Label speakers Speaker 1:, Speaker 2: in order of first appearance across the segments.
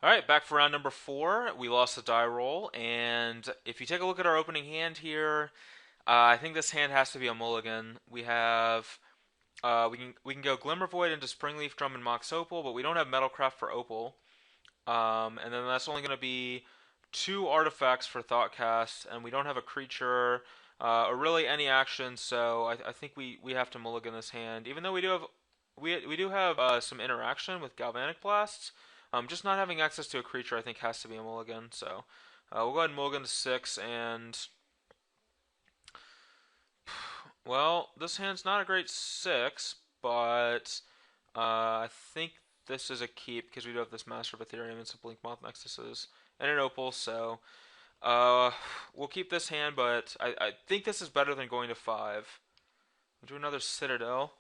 Speaker 1: All right, back for round number four. We lost the die roll, and if you take a look at our opening hand here, I think this hand has to be a mulligan. We can go Glimmer Void into Springleaf Drum and Mox Opal, but we don't have Metalcraft for Opal. And then that's only going to be two artifacts for Thoughtcast, and we don't have a creature or really any action. So I think we have to mulligan this hand, even though we do have some interaction with Galvanic Blasts. Just not having access to a creature, I think, has to be a mulligan. So we'll go ahead and mulligan to six, and well, this hand's not a great six, but I think this is a keep because we do have this Master of Ethereum and some Blink Moth Nexuses and an Opal, so uh, we'll keep this hand, but I think this is better than going to five. We'll do another Citadel.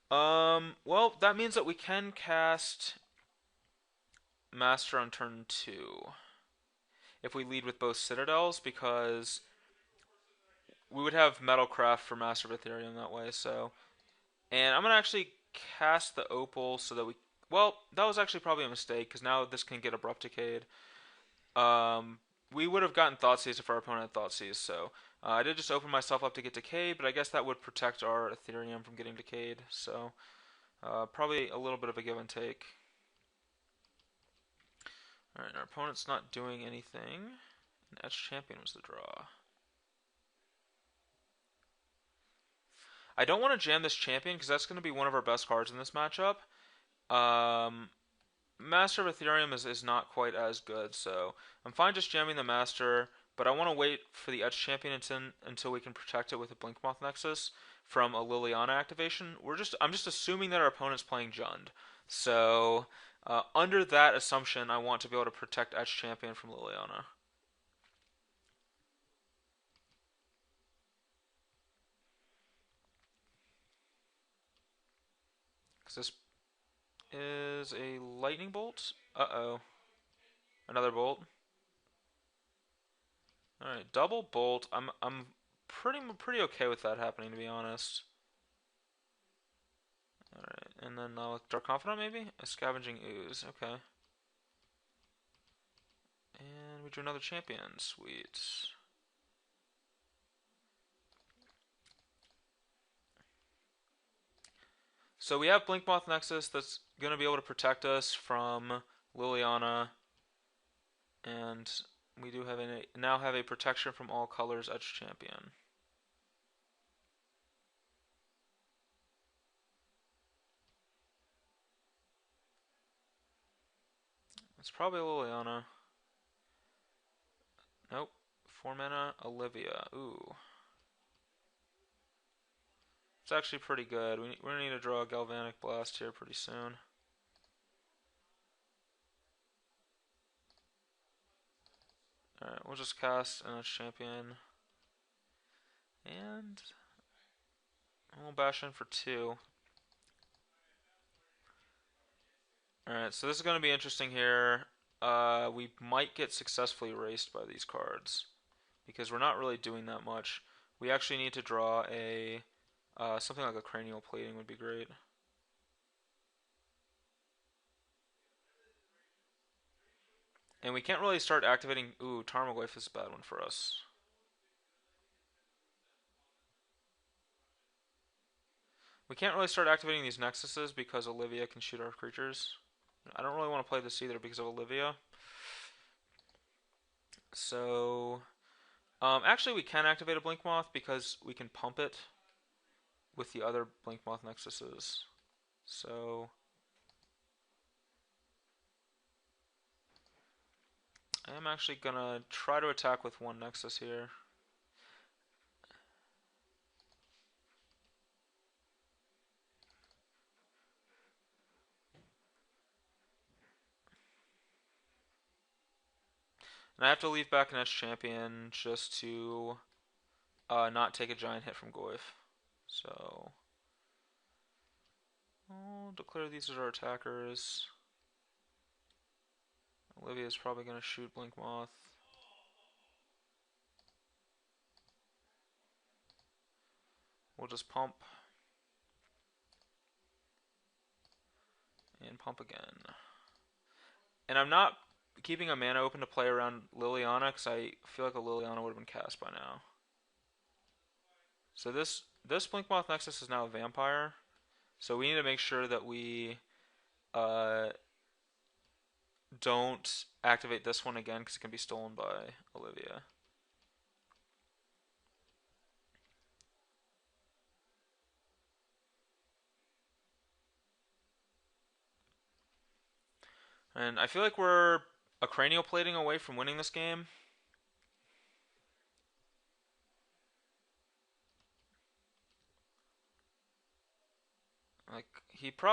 Speaker 1: Well, that means that we can cast Master on turn two if we lead with both Citadels, because we would have Metalcraft for Master of Ethereum that way, so. And I'm going to actually cast the Opal so that we. Well, that was actually probably a mistake because now this can get Abrupt Decayed. Um, we would have gotten Thoughtseize if our opponent had Thoughtseize, so I did just open myself up to get Decayed, but I guess that would protect our Ethereum from getting Decayed, so probably a little bit of a give and take. Alright, our opponent's not doing anything. And Etched Champion was the draw. I don't want to jam this champion because that's going to be one of our best cards in this matchup. Um, Master of Ethereum is not quite as good, so I'm fine just jamming the Master, but I want to wait for the Etched Champion until we can protect it with a Blinkmoth Nexus from a Liliana activation. I'm just assuming that our opponent's playing Jund. So under that assumption, I want to be able to protect Etched Champion from Liliana. Because this is a Lightning Bolt. Uh-oh. Another Bolt. Alright, double Bolt. I'm pretty okay with that happening, to be honest. Alright, and then Dark Confidant maybe? A Scavenging Ooze, okay. And we drew another champion, sweet. So we have Blinkmoth Nexus that's going to be able to protect us from Liliana, and we do have now have a protection from all colors Etched Champion. It's probably Liliana. Nope. 4 mana, Olivia. Ooh. It's actually pretty good. We're going to need to draw a Galvanic Blast here pretty soon. Alright, we'll just cast a champion. And we'll bash in for 2. Alright, so this is going to be interesting here. We might get successfully erased by these cards because we're not really doing that much. We actually need to draw a something like a Cranial Plating would be great. And we can't really start activating. Ooh, Tarmogoyf is a bad one for us. We can't really start activating these Nexuses because Olivia can shoot our creatures. I don't really want to play this either because of Olivia. So, actually we can activate a Blinkmoth because we can pump it with the other Blinkmoth Nexuses. So, I am actually gonna try to attack with one Nexus here. And I have to leave back an Etched Champion just to not take a giant hit from Goyf. So, I'll declare these as our attackers. Olivia's probably going to shoot Blinkmoth. We'll just pump. And pump again. And I'm not keeping a mana open to play around Liliana, because I feel like a Liliana would have been cast by now. So this Blinkmoth Nexus is now a vampire. So we need to make sure that we uh, don't activate this one again because it can be stolen by Olivia. And I feel like we're a cranial plating away from winning this game. Like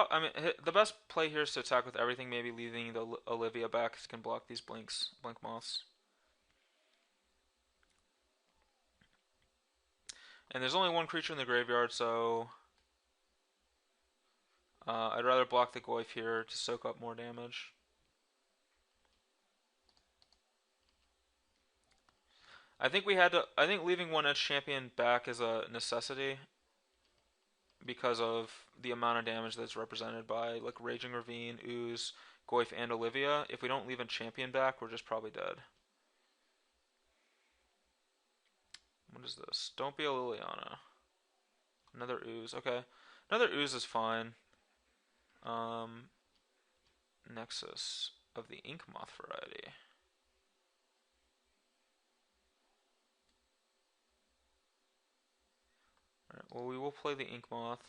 Speaker 1: I mean, the best play here is to attack with everything, maybe leaving the Olivia back, because it can block these blink moths. And there's only one creature in the graveyard, so I'd rather block the Goyf here to soak up more damage. I think we had to. I think leaving one edge champion back is a necessity because of the amount of damage that's represented by like Raging Ravine, Ooze, Goyf, and Olivia. If we don't leave a champion back, we're just probably dead. What is this? Don't be a Liliana. Another Ooze. Okay, another Ooze is fine. Um, Nexus of the Ink Moth variety. Alright, well, we will play the Ink Moth.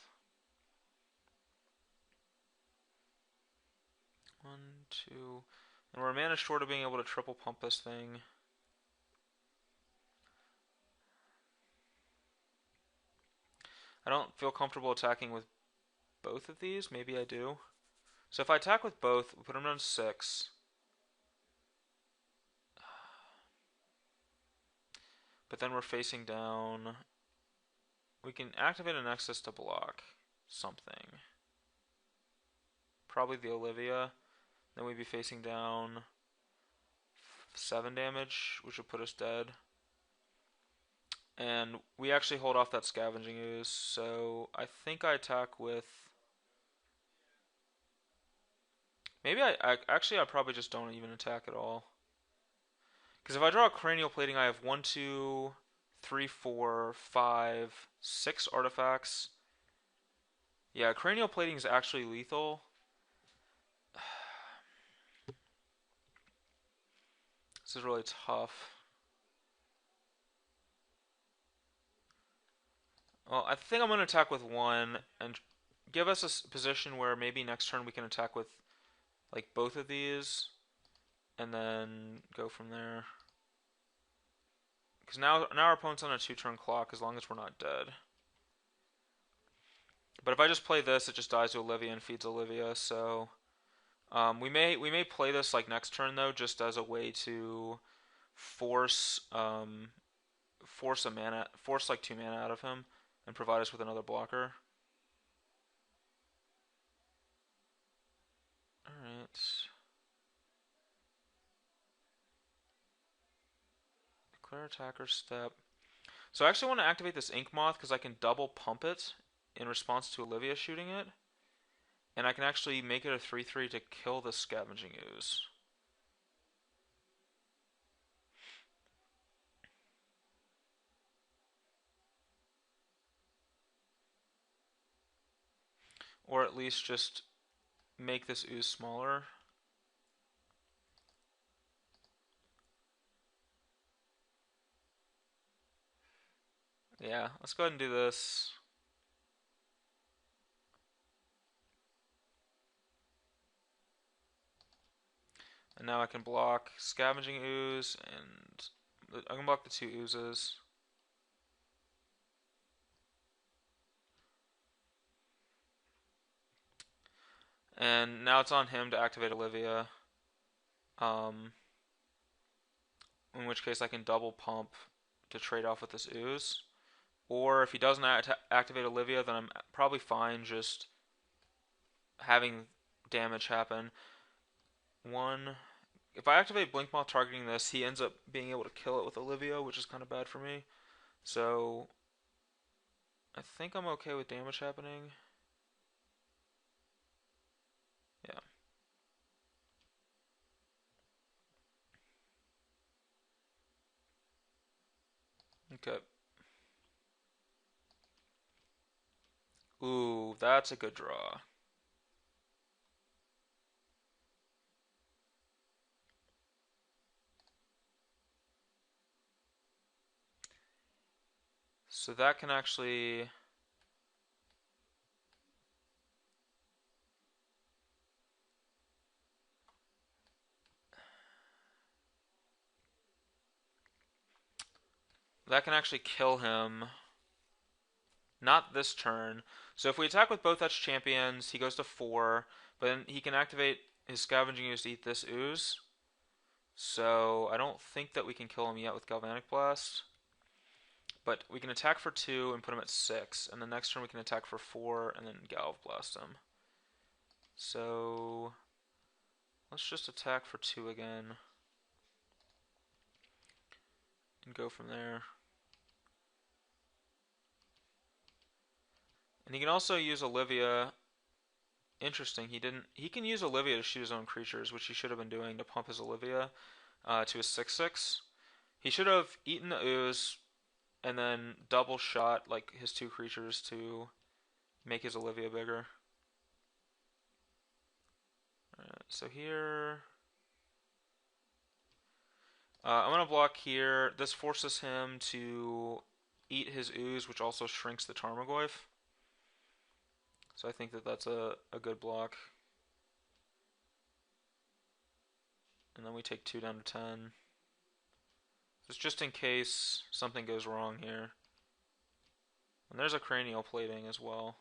Speaker 1: 1, 2, and we're mana short of being able to triple pump this thing. I don't feel comfortable attacking with both of these. Maybe I do. So if I attack with both, we put them down to 6. But then we're facing down. We can activate a Nexus to block something. Probably the Olivia. Then we'd be facing down 7 damage, which would put us dead. And we actually hold off that Scavenging Ooze, so I think I attack with... Maybe I probably just don't even attack at all. Because if I draw a Cranial Plating, I have 1, 2, 3, 4, 5, 6 artifacts. Yeah, Cranial Plating is actually lethal. This is really tough. Well, I think I'm going to attack with 1 and give us a position where maybe next turn we can attack with like both of these and then go from there. Because now our opponent's on a 2-turn clock as long as we're not dead. But if I just play this, it just dies to Olivia and feeds Olivia. So we may play this like next turn though, just as a way to force force like 2 mana out of him and provide us with another blocker. All right. Declare attacker step. So I actually want to activate this Ink Moth because I can double pump it in response to Olivia shooting it. And I can actually make it a 3/3 to kill the Scavenging Ooze. Or at least just make this ooze smaller. Yeah, let's go ahead and do this. And now I can block Scavenging Ooze, and I can block the 2 oozes. And now it's on him to activate Olivia. In which case I can double pump to trade off with this ooze. Or if he doesn't activate Olivia, then I'm probably fine just having damage happen. 1. If I activate Blinkmoth targeting this, he ends up being able to kill it with Olivia, which is kind of bad for me. So I think I'm okay with damage happening. Yeah. Okay. Ooh, that's a good draw. So that can actually... That can actually kill him. Not this turn. So if we attack with both Etched Champions, he goes to 4, but then he can activate his Scavenging Ooze to eat this Ooze. So I don't think that we can kill him yet with Galvanic Blast. But we can attack for 2 and put him at 6, and the next turn we can attack for 4 and then Galv Blast him. So let's just attack for 2 again and go from there. And he can also use Olivia. Interesting, he didn't. He can use Olivia to shoot his own creatures, which he should have been doing to pump his Olivia to his 6/6. He should have eaten the ooze and then double shot like his 2 creatures to make his Olivia bigger. Alright, so here I'm gonna block here. This forces him to eat his ooze, which also shrinks the Tarmogoyf. So I think that that's a good block. And then we take 2 down to 10. Just in case something goes wrong here. And there's a cranial plating as well.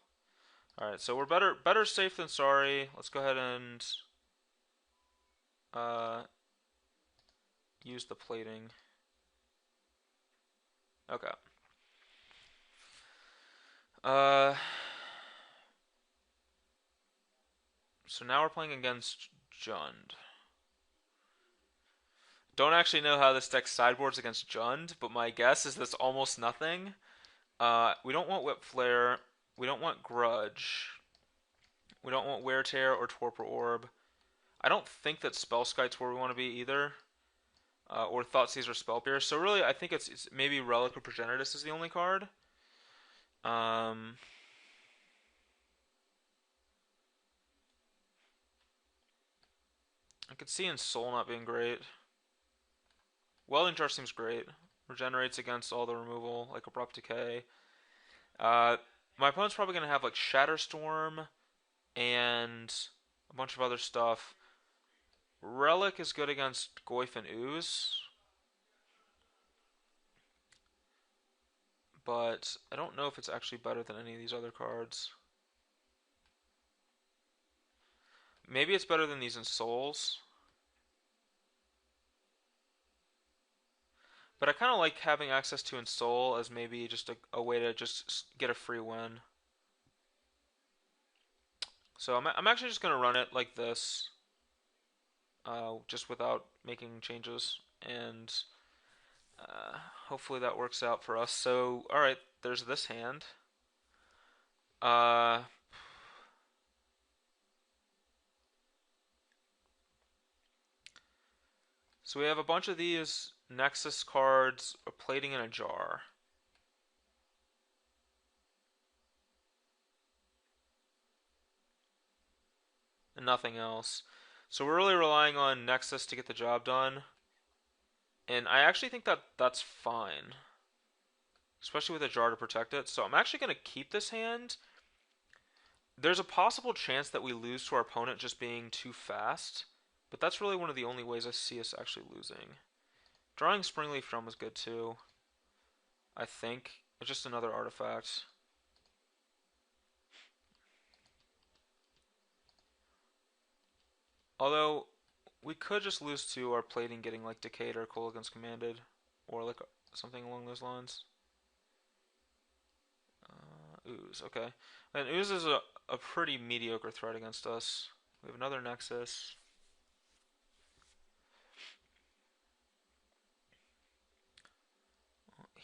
Speaker 1: Alright, so we're better safe than sorry. Let's go ahead and use the plating. Okay. So now we're playing against Jund. Don't actually know how this deck sideboards against Jund, but my guess is that's almost nothing. We don't want Whip Flare. We don't want Grudge. We don't want Wear Tear or Torpor Orb. I don't think that Spellskite's where we want to be either. Or Thoughtseize or Spell Pierce. So really, I think it's maybe Relic or Progenitus is the only card. I could see in Soul not being great. Welding Jar seems great. Regenerates against all the removal, like Abrupt Decay. My opponent's probably going to have like Shatterstorm and a bunch of other stuff. Relic is good against Goyf and Ooze. But I don't know if it's actually better than any of these other cards. Maybe it's better than these in Souls. But I kind of like having access to Ensoul as maybe just a way to just get a free win. So I'm actually just going to run it like this. Just without making changes. And hopefully that works out for us. So, alright, there's this hand. So we have a bunch of these Nexus cards, a plating in a jar. And nothing else. So we're really relying on Nexus to get the job done. And I actually think that that's fine. Especially with a jar to protect it. So I'm actually going to keep this hand. There's a possible chance that we lose to our opponent just being too fast. But that's really one of the only ways I see us actually losing. Drawing Springleaf Drum was good too. I think. It's just another artifact. Although, we could just lose to our plating getting like decayed or Kolaghan's Commanded. Or like something along those lines. Ooze, okay. And Ooze is a pretty mediocre threat against us. We have another Nexus.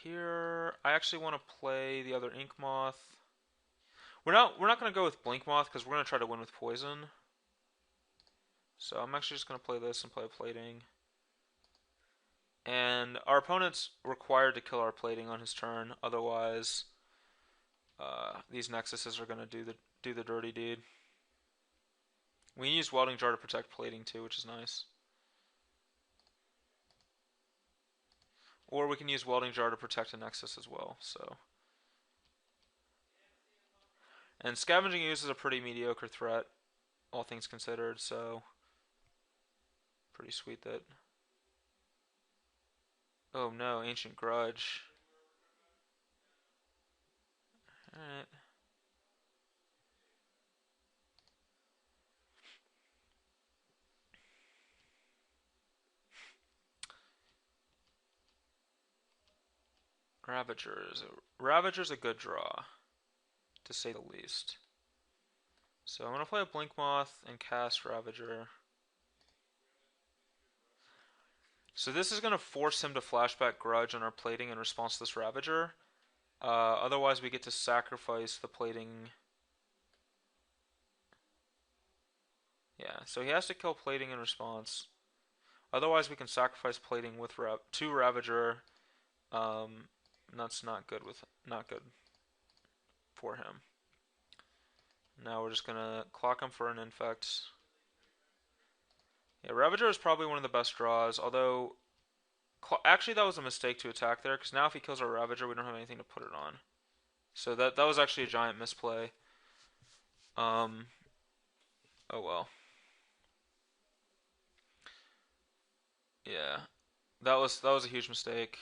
Speaker 1: Here, I actually want to play the other Ink Moth. We're not going to go with Blink Moth because we're going to try to win with Poison. So I'm actually just going to play this and play Plating. And our opponent's required to kill our plating on his turn, otherwise these nexuses are gonna do the dirty deed. We use welding jar to protect plating too, which is nice. Or we can use welding jar to protect a nexus as well. So, and scavenging ooze is a pretty mediocre threat, all things considered. So, pretty sweet that. Oh no, ancient grudge. All right. Ravager's a good draw, to say the least. So I'm gonna play a Blink Moth and cast Ravager. So this is gonna force him to flashback Grudge on our plating in response to this Ravager. Otherwise we get to sacrifice the plating. Yeah, so he has to kill plating in response. Otherwise we can sacrifice plating with two Ravager. That's not good for him. Now we're just gonna clock him for an infect. Yeah, Ravager is probably one of the best draws, although actually that was a mistake to attack there, because now if he kills our Ravager we don't have anything to put it on. So that was actually a giant misplay. Oh well. Yeah. That was a huge mistake.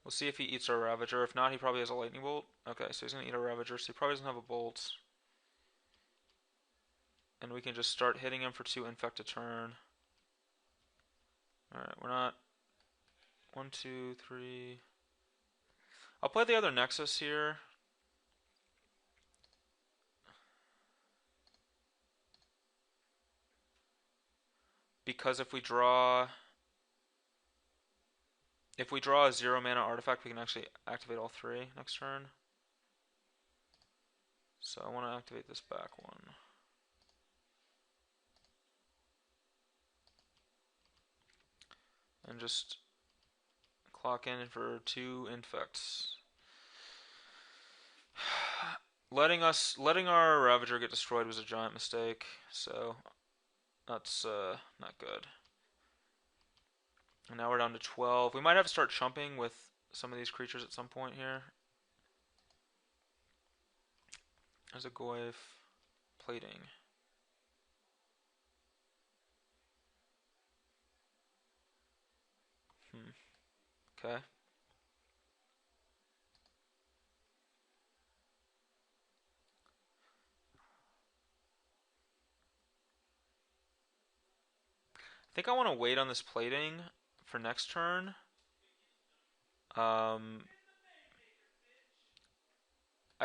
Speaker 1: We'll see if he eats our Ravager. If not, he probably has a Lightning Bolt. Okay, so he's gonna eat our Ravager, so he probably doesn't have a Bolt. And we can just start hitting him for 2 infect a turn. Alright, we're not... 1, 2, 3... I'll play the other Nexus here. Because if we draw a 0 mana artifact, we can actually activate all 3 next turn. So I want to activate this back one. And just clock in for 2 infects. Letting our Ravager get destroyed was a giant mistake, so that's not good. And now we're down to 12. We might have to start chumping with some of these creatures at some point here. There's a Goyf. Plating. Okay. I think I want to wait on this plating for next turn. I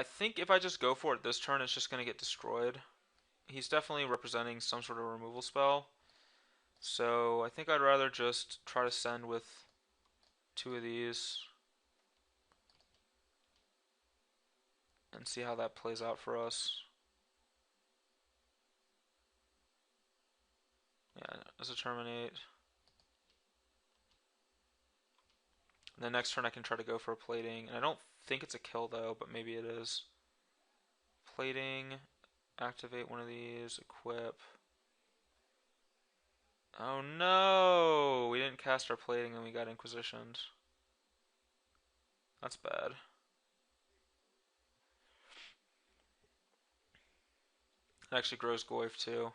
Speaker 1: think if I just go for it this turn, it's just going to get destroyed. He's definitely representing some sort of removal spell. So I think I'd rather just try to send with 2 of these. And see how that plays out for us. Yeah, as a terminate. And then next turn I can try to go for a plating. And I don't think it's a kill though, but maybe it is. Plating. Activate one of these. Equip. Oh no! We didn't cast our plating and we got Inquisitioned. That's bad. It actually grows Goyf too.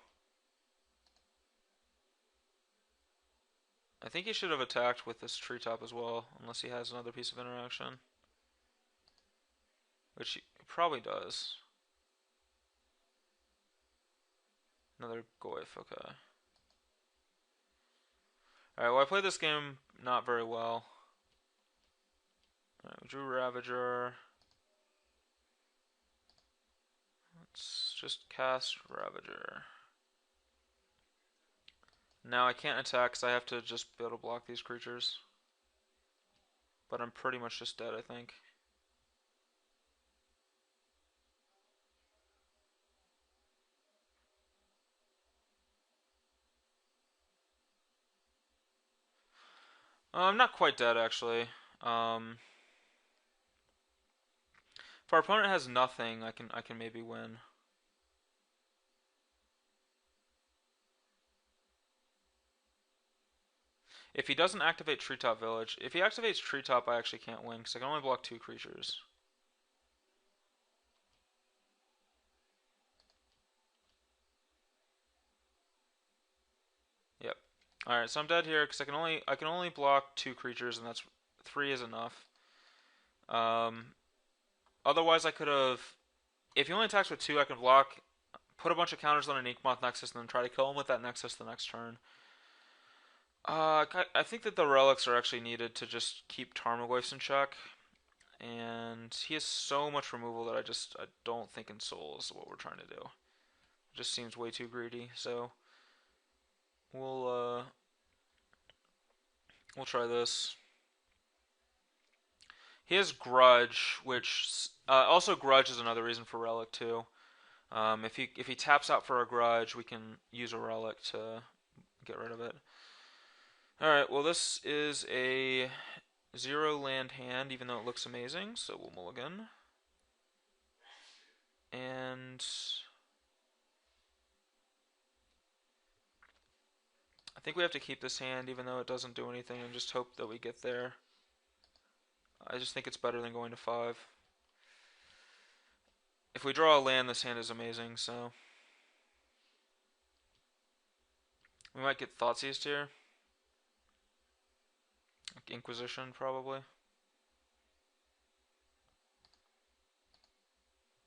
Speaker 1: I think he should have attacked with this treetop as well, unless he has another piece of interaction. Which he probably does. Another Goyf, okay. Alright, well I played this game not very well. Alright, we drew Ravager. Let's just cast Ravager. Now I can't attack because I have to just be able to block these creatures. But I'm pretty much just dead, I think. I'm not quite dead actually. Um, if our opponent has nothing, I can maybe win. If he doesn't activate Treetop Village, if he activates Treetop, I actually can't win because I can only block two creatures. Yep. All right, so I'm dead here because I can only block two creatures, and that's three is enough. Um, Otherwise I could have. If he only attacks with two, I can block, put a bunch of counters on an Inkmoth Nexus, and then try to kill him with that Nexus the next turn. I think that the relics are actually needed to just keep Tarmogoyfs in check, and he has so much removal that I don't think Ensoul is what we're trying to do. It just seems way too greedy. So we'll uh we'll try this. He has Grudge, which also Grudge is another reason for Relic too. If he taps out for a Grudge, we can use a Relic to get rid of it. All right. Well, this is a zero land hand, even though it looks amazing. So we'll mulligan, and I think we have to keep this hand, even though it doesn't do anything, and just hope that we get there. I just think it's better than going to 5. If we draw a land, this hand is amazing, so we might get Thoughtseized here. Like Inquisition, probably.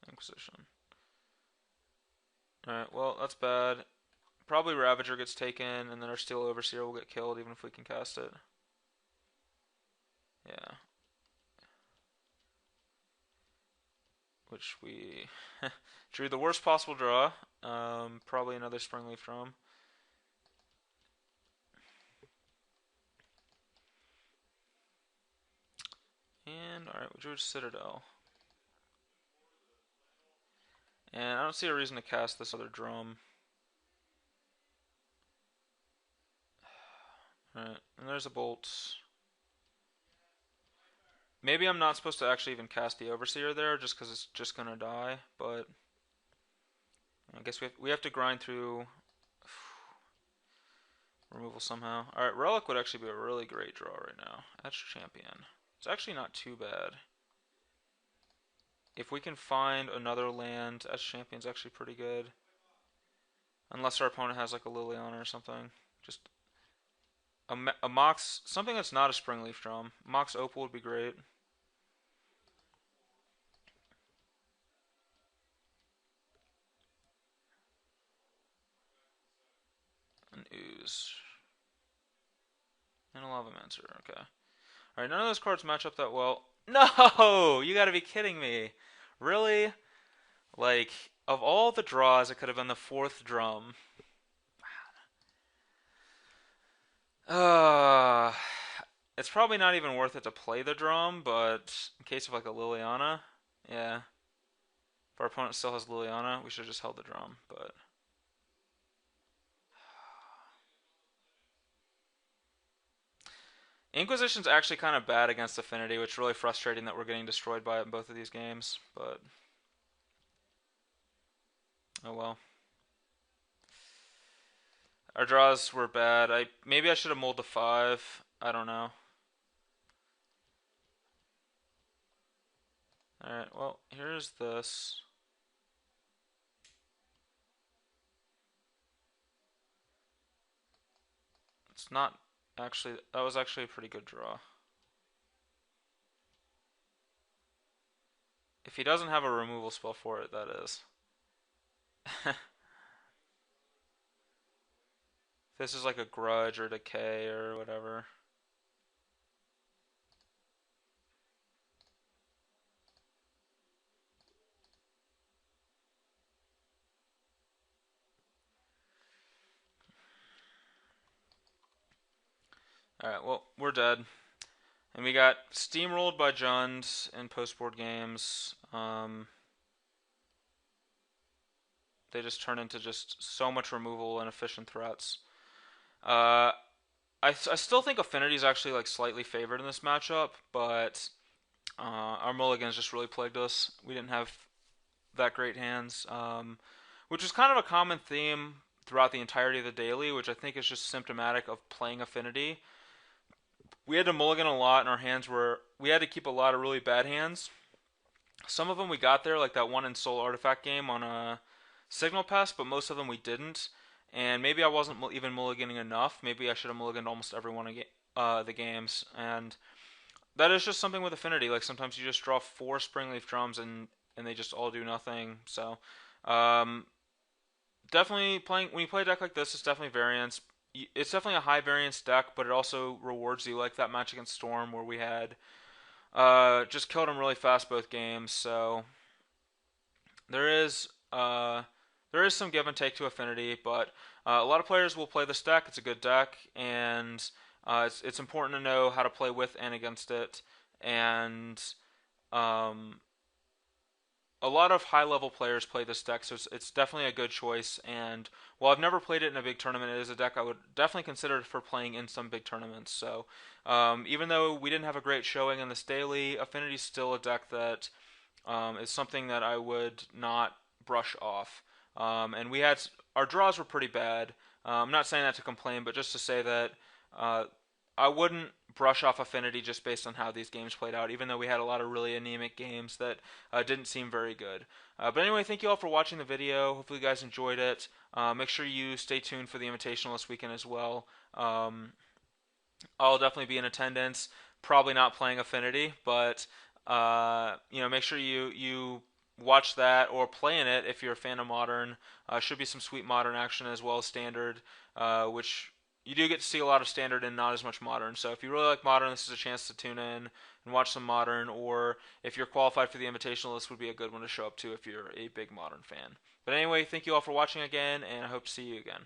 Speaker 1: Inquisition. Alright, well, that's bad. Probably Ravager gets taken, and then our Steel Overseer will get killed, even if we can cast it. Yeah. Which we drew the worst possible draw. Probably another Springleaf Drum. And, alright, we drew Citadel. And I don't see a reason to cast this other drum. Alright, and there's a bolt. Maybe I'm not supposed to actually even cast the Overseer there, just because it's just gonna die, but I guess we have to grind through removal somehow. Alright, Relic would actually be a really great draw right now. That's Champion. It's actually not too bad. If we can find another land, as Champion's actually pretty good. Unless our opponent has like a Liliana or something. Just a Mox, something that's not a Springleaf Drum. Mox Opal would be great. An Ooze. And a Lavamancer, okay. Alright, none of those cards match up that well. No! You gotta be kidding me. Really? Like, of all the draws, it could have been the fourth drum. Uh, it's probably not even worth it to play the drum, but in case of like a Liliana, yeah. If our opponent still has Liliana, we should have just held the drum, but Inquisition's actually kind of bad against Affinity, which is really frustrating that we're getting destroyed by it in both of these games, but oh well. Our draws were bad. Maybe I should have mulled the 5. I don't know. Alright, well, here's this. It's not actually, that was actually a pretty good draw. If he doesn't have a removal spell for it, that is. This is like a Grudge or Decay or whatever. Alright, well, we're dead. And we got steamrolled by Jund in post-board games. They just turn into just so much removal and efficient threats. Uh, I still think Affinity is actually like slightly favored in this matchup, but our mulligans just really plagued us. We didn't have that great hands, which is kind of a common theme throughout the entirety of the daily, which I think is just symptomatic of playing Affinity. We had to mulligan a lot, and our hands were we had to keep a lot of really bad hands. Some of them we got there, like that one in Soul Artifact game on a Signal Pest, but most of them we didn't. And maybe I wasn't even mulliganing enough. Maybe I should have mulliganed almost every one of the games. And that is just something with Affinity. Like sometimes you just draw four Springleaf Drums and they just all do nothing. So um, definitely playing when you play a deck like this, it's definitely variance. It's definitely a high variance deck, but it also rewards you like that match against Storm where we had just killed him really fast both games. So there is uh, there is some give and take to Affinity, but a lot of players will play this deck. It's a good deck, and it's important to know how to play with and against it. And um, a lot of high level players play this deck, so it's definitely a good choice. And while I've never played it in a big tournament, it is a deck I would definitely consider for playing in some big tournaments. So even though we didn't have a great showing in this daily, Affinity's still a deck that is something that I would not brush off. And we had our draws were pretty bad. I'm not saying that to complain, but just to say that uh, I wouldn't brush off Affinity just based on how these games played out, even though we had a lot of really anemic games that didn't seem very good. But anyway, thank you all for watching the video. Hopefully, you guys enjoyed it. Make sure you stay tuned for the Invitational this weekend as well. I'll definitely be in attendance. Probably not playing Affinity, but make sure you watch that or play in it if you're a fan of Modern. Should be some sweet Modern action as well as Standard, which you do get to see a lot of Standard and not as much Modern. So if you really like Modern, this is a chance to tune in and watch some Modern. Or if you're qualified for the Invitational, this would be a good one to show up to if you're a big Modern fan. But anyway, thank you all for watching again, and I hope to see you again.